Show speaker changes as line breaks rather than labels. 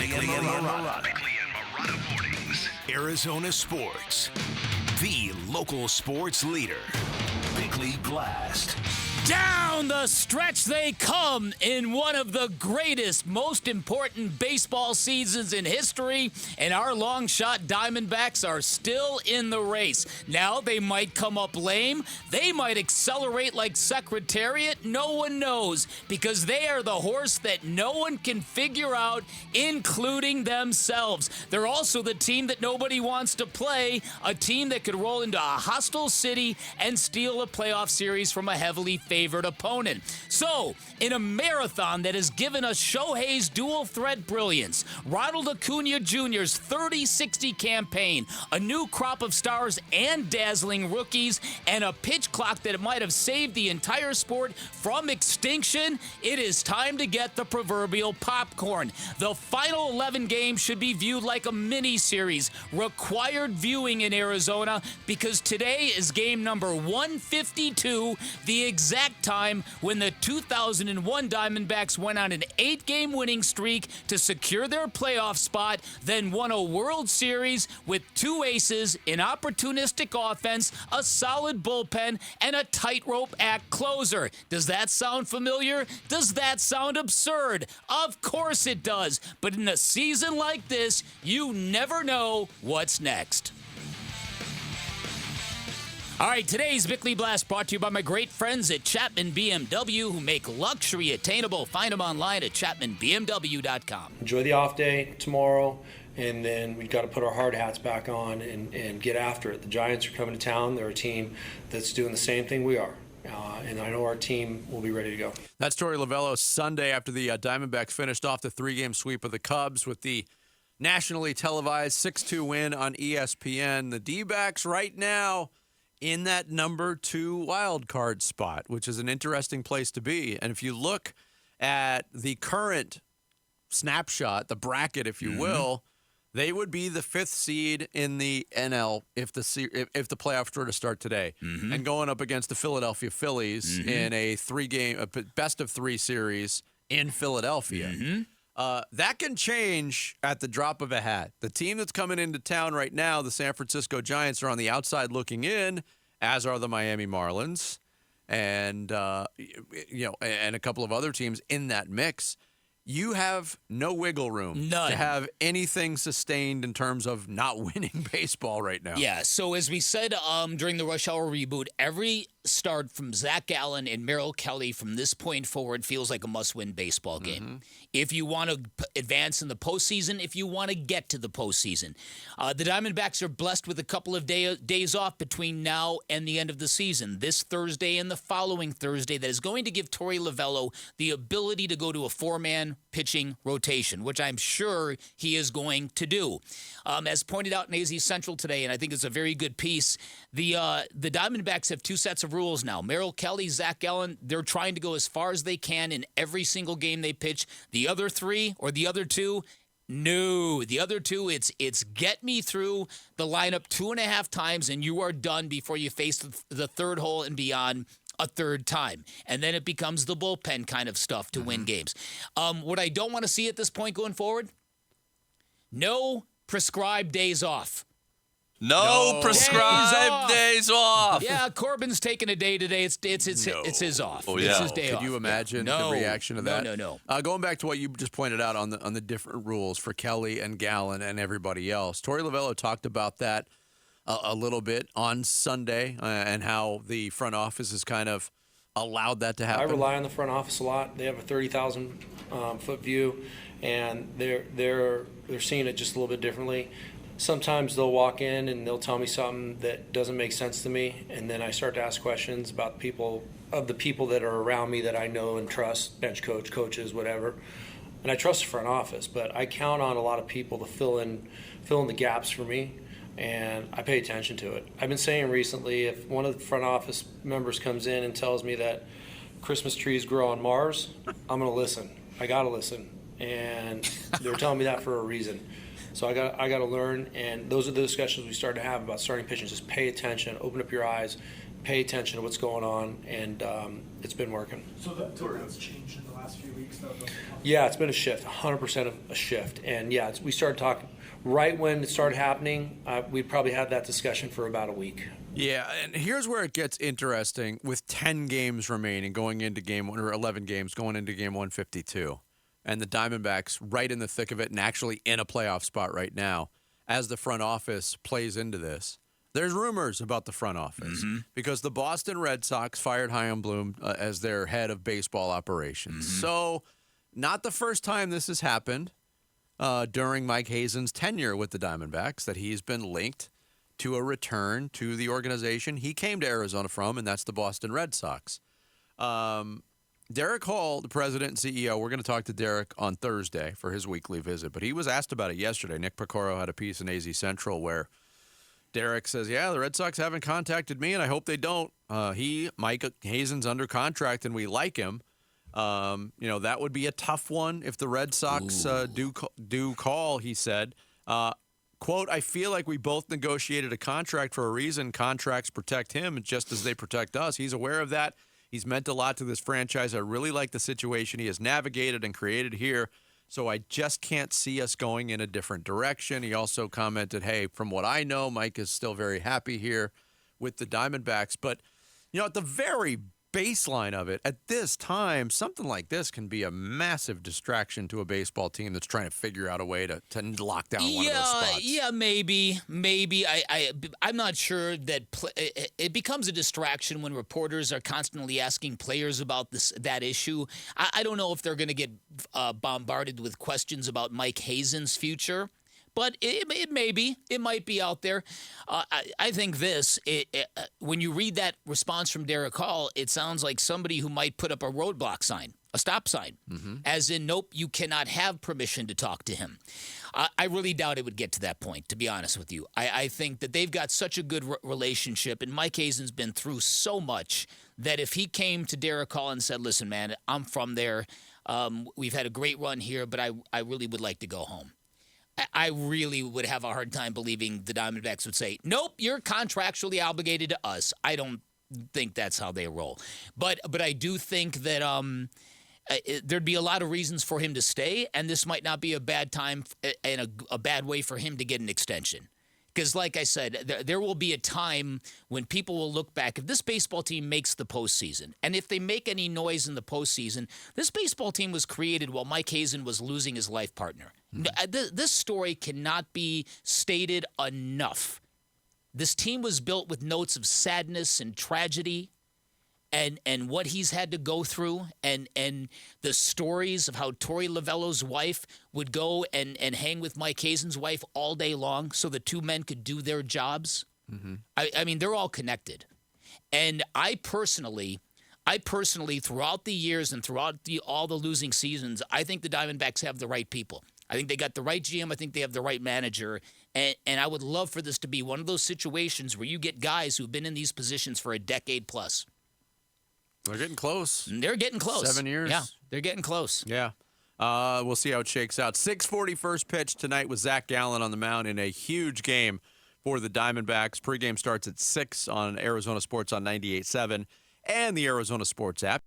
Bickley and Marana Mornings. Arizona Sports. The local sports leader. Bickley Blast.
Down the stretch they come in one of the greatest, most important baseball seasons in history, and our long shot Diamondbacks are still in the race. Now they might come up lame, they might accelerate like Secretariat, no one knows, because they are the horse that no one can figure out, including themselves. They're also the team that nobody wants to play, a team that could roll into a hostile city and steal a playoff series from a heavily favored opponent. So, in a marathon that has given us Shohei's dual threat brilliance, Ronald Acuna Jr.'s 30-60 campaign, a new crop of stars and dazzling rookies, and a pitch clock that might have saved the entire sport from extinction, it is time to get the proverbial popcorn. The final 11 games should be viewed like a mini-series, required viewing in Arizona, because today is game number 152, the exact time when the 2001 Diamondbacks went on an 8-game winning streak to secure their playoff spot, then won a World Series with 2 aces, an opportunistic offense, a solid bullpen, and a tightrope act closer. Does that sound familiar? Does that sound absurd? Of course it does. But in a season like this, you never know what's next. All right, today's Bickley Blast brought to you by my great friends at Chapman BMW, who make luxury attainable. Find them online at chapmanbmw.com.
Enjoy the off day tomorrow, and then we've got to put our hard hats back on and get after it. The Giants are coming to town. They're a team that's doing the same thing we are. And I know our team will be ready to go.
That's Torey Lovullo Sunday after the Diamondbacks finished off the 3-game sweep of the Cubs with the nationally televised 6-2 win on ESPN. The D-backs right now in that number 2 wild card spot, which is an interesting place to be. And if you look at the current snapshot, the bracket, if you will, they would be the 5th seed in the NL if the playoffs were to start today, and going up against the Philadelphia Phillies in a 3-game best of 3 series in Philadelphia. That can change at the drop of a hat. The team that's coming into town right now, the San Francisco Giants, are on the outside looking in, as are the Miami Marlins, and and a couple of other teams in that mix. You have no wiggle room to have anything sustained in terms of not winning baseball right now.
Yeah, so as we said during the Rush Hour reboot, every start from Zach Gallen and Merrill Kelly from this point forward feels like a must-win baseball game. If you want to advance in the postseason, if you want to get to the postseason. The Diamondbacks are blessed with a couple of days off between now and the end of the season. This Thursday and the following Thursday, that is going to give Torey Lovullo the ability to go to a 4-man pitching rotation, which I'm sure he is going to do. As pointed out in AZ Central today, and I think it's a very good piece, the Diamondbacks have 2 sets of rules now. Merrill Kelly, Zach Gallen, they're trying to go as far as they can in every single game they pitch. The other 3 or the other 2, no. The other 2, it's get me through the lineup 2.5 times and you are done before you face the third hole and beyond a third time. And then it becomes the bullpen kind of stuff to win games. What I don't want to see at this point going forward, no prescribed days off.
No prescribed days off.
Yeah, Corbin's taking a day today. It's his off.
Oh, yeah.
It's his day
Could
off.
you imagine the reaction of that?
No.
Going back to what you just pointed out on the different rules for Kelly and Gallen and everybody else, Torey Lovullo talked about that a little bit on Sunday and how the front office has kind of allowed that to happen.
I rely on the front office a lot. They have a 30,000 foot view, and they're seeing it just a little bit differently. Sometimes they'll walk in and they'll tell me something that doesn't make sense to me, and then I start to ask questions about the people that are around me that I know and trust, bench coach, coaches, whatever. And I trust the front office, but I count on a lot of people to fill in the gaps for me, and I pay attention to it. I've been saying recently, if one of the front office members comes in and tells me that Christmas trees grow on Mars, I'm going to listen. I got to listen, and they're telling me that for a reason. So I got to learn, and those are the discussions we start to have about starting pitching. Just pay attention, open up your eyes, pay attention to what's going on, and it's been working.
So that's changed in the last last few weeks, though?
Yeah, it's been a shift, 100% of a shift. And yeah, we started talking right when it started happening. We probably had that discussion for about a week.
Yeah, and here's where it gets interesting with 10 games remaining going into game one, or 11 games going into game 152. And the Diamondbacks right in the thick of it and actually in a playoff spot right now as the front office plays into this. There's rumors about the front office because the Boston Red Sox fired Chaim Bloom as their head of baseball operations. So not the first time this has happened during Mike Hazen's tenure with the Diamondbacks that he's been linked to a return to the organization he came to Arizona from, and that's the Boston Red Sox. Derek Hall, the president and CEO, we're going to talk to Derek on Thursday for his weekly visit, but he was asked about it yesterday. Nick Picoro had a piece in AZ Central where Derek says, yeah, the Red Sox haven't contacted me, and I hope they don't. Mike Hazen's under contract, and we like him. That would be a tough one if the Red Sox do call, he said. Quote, I feel like we both negotiated a contract for a reason. Contracts protect him just as they protect us. He's aware of that. He's meant a lot to this franchise. I really like the situation he has navigated and created here. So I just can't see us going in a different direction. He also commented, hey, from what I know, Mike is still very happy here with the Diamondbacks. But, at the very baseline of it, at this time, something like this can be a massive distraction to a baseball team that's trying to figure out a way to lock down one of those spots. Yeah,
maybe. I'm not sure that it becomes a distraction when reporters are constantly asking players about that issue. I don't know if they're going to get bombarded with questions about Mike Hazen's future. But it may be. It might be out there. I think when you read that response from Derek Hall, it sounds like somebody who might put up a roadblock sign, a stop sign, as in, nope, you cannot have permission to talk to him. I really doubt it would get to that point, to be honest with you. I think that they've got such a good relationship, and Mike Hazen's been through so much that if he came to Derek Hall and said, listen, man, I'm from there. We've had a great run here, but I really would like to go home. I really would have a hard time believing the Diamondbacks would say, nope, you're contractually obligated to us. I don't think that's how they roll. But I do think that there'd be a lot of reasons for him to stay, and this might not be a bad time and a bad way for him to get an extension. Because like I said, there will be a time when people will look back. If this baseball team makes the postseason, and if they make any noise in the postseason, this baseball team was created while Mike Hazen was losing his life partner. This story cannot be stated enough. This team was built with notes of sadness and tragedy and what he's had to go through and the stories of how Torey Lovello's wife would go and hang with Mike Hazen's wife all day long so the two men could do their jobs. I mean, they're all connected. And I personally, throughout the years and throughout all the losing seasons, I think the Diamondbacks have the right people. I think they got the right GM. I think they have the right manager. And I would love for this to be one of those situations where you get guys who've been in these positions for a decade plus.
They're getting close.
They're getting close.
7 years.
Yeah, they're getting close.
Yeah. We'll see how it shakes out. 6:40 first pitch tonight with Zach Gallen on the mound in a huge game for the Diamondbacks. Pregame starts at 6 on Arizona Sports on 98.7 and the Arizona Sports app.